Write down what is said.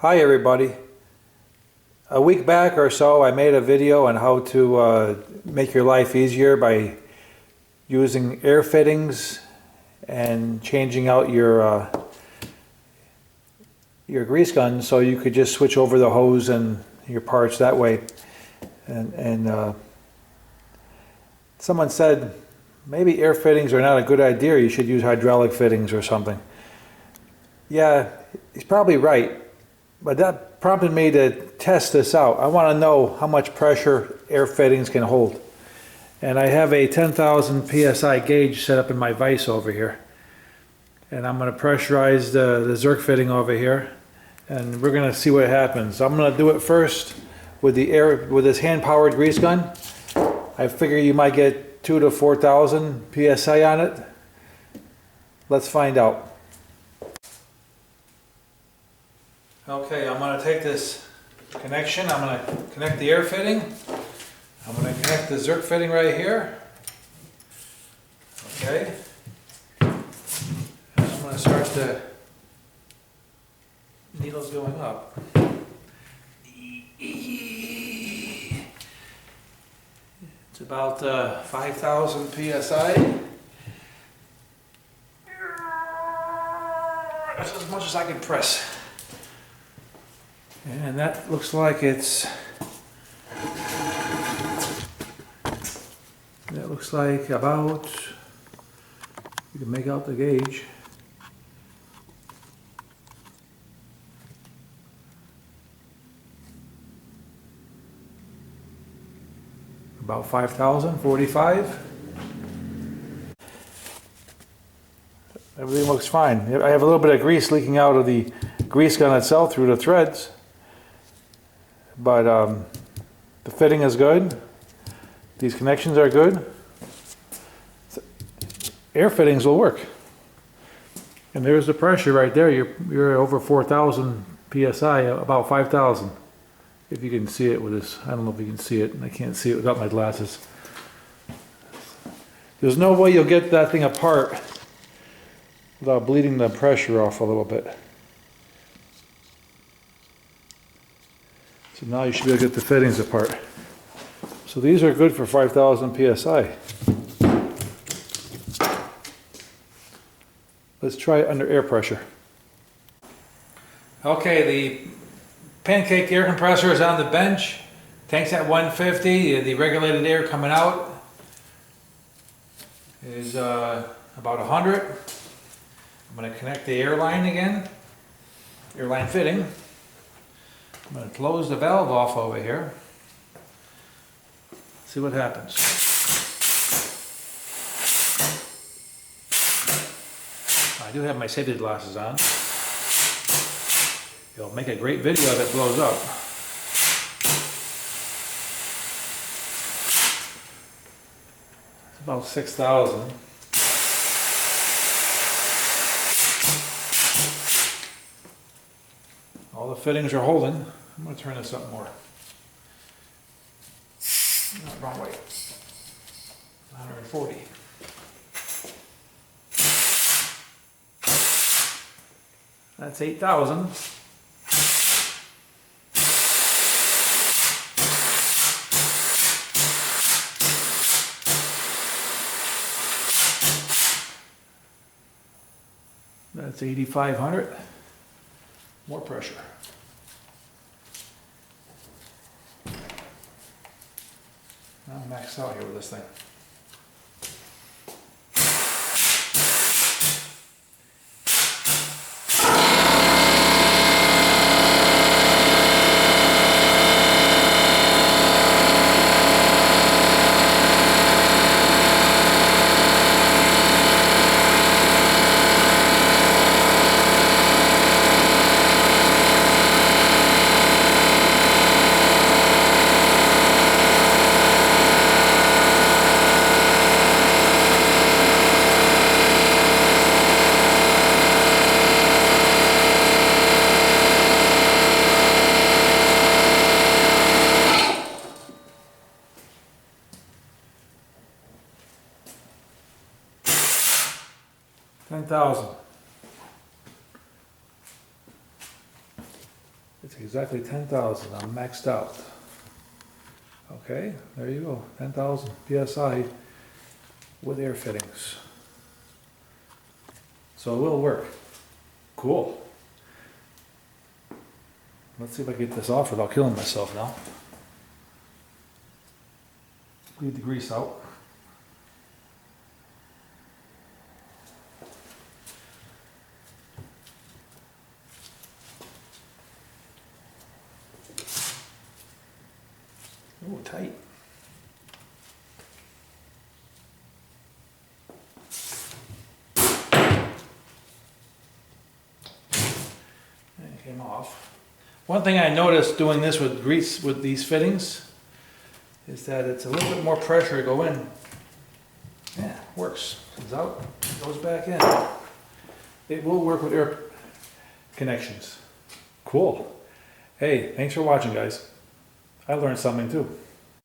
Hi everybody. A week back or so I made a video on how to make your life easier by using air fittings and changing out your grease gun so you could just switch over the hose and your parts that way. And someone said maybe air fittings are not a good idea, you should use hydraulic fittings or something. Yeah, he's probably right. But that prompted me to test this out. I want to know how much pressure air fittings can hold. And I have a 10,000 PSI gauge set up in my vise over here. And I'm going to pressurize the Zerk fitting over here. And we're going to see what happens. I'm going to do it first with this hand-powered grease gun. I figure you might get 2,000 to 4,000 PSI on it. Let's find out. Okay, I'm going to take this connection, I'm going to connect the air fitting, I'm going to connect the Zerk fitting right here. Okay, and I'm going to start the needles going up. It's about 5,000 PSI. That's as much as I can press. And that looks like about, you can make out the gauge. About 5,000, 45. Everything looks fine. I have a little bit of grease leaking out of the grease gun itself through the threads. But the fitting is good. These connections are good. Air fittings will work. And there's the pressure right there. You're over 4,000 PSI, about 5,000. If you can see it with this. I don't know if you can see it. I can't see it without my glasses. There's no way you'll get that thing apart without bleeding the pressure off a little bit. So now you should be able to get the fittings apart. So these are good for 5,000 PSI. Let's try it under air pressure. Okay, the pancake air compressor is on the bench. Tank's at 150. The regulated air coming out is about 100. I'm going to connect the air line again, air line fitting. I'm going to close the valve off over here. See what happens. I do have my safety glasses on. It'll make a great video if it blows up. It's about 6,000. All the fittings are holding. I'm going to turn this up more. No, wrong way. 140. That's 8,000. That's 8,500. More pressure. I'm maxed out here with this thing. $10,000. It's exactly 10,000. I'm maxed out. Okay, there you go. 10,000 PSI with air fittings. So it will work. Cool. Let's see if I can get this off without killing myself now. Leave the grease out. Ooh, tight. And it came off. One thing I noticed doing this with grease with these fittings is that it's a little bit more pressure to go in. Yeah, works. Comes out, goes back in. It will work with air connections. Cool. Hey, thanks for watching, guys. I learned something too.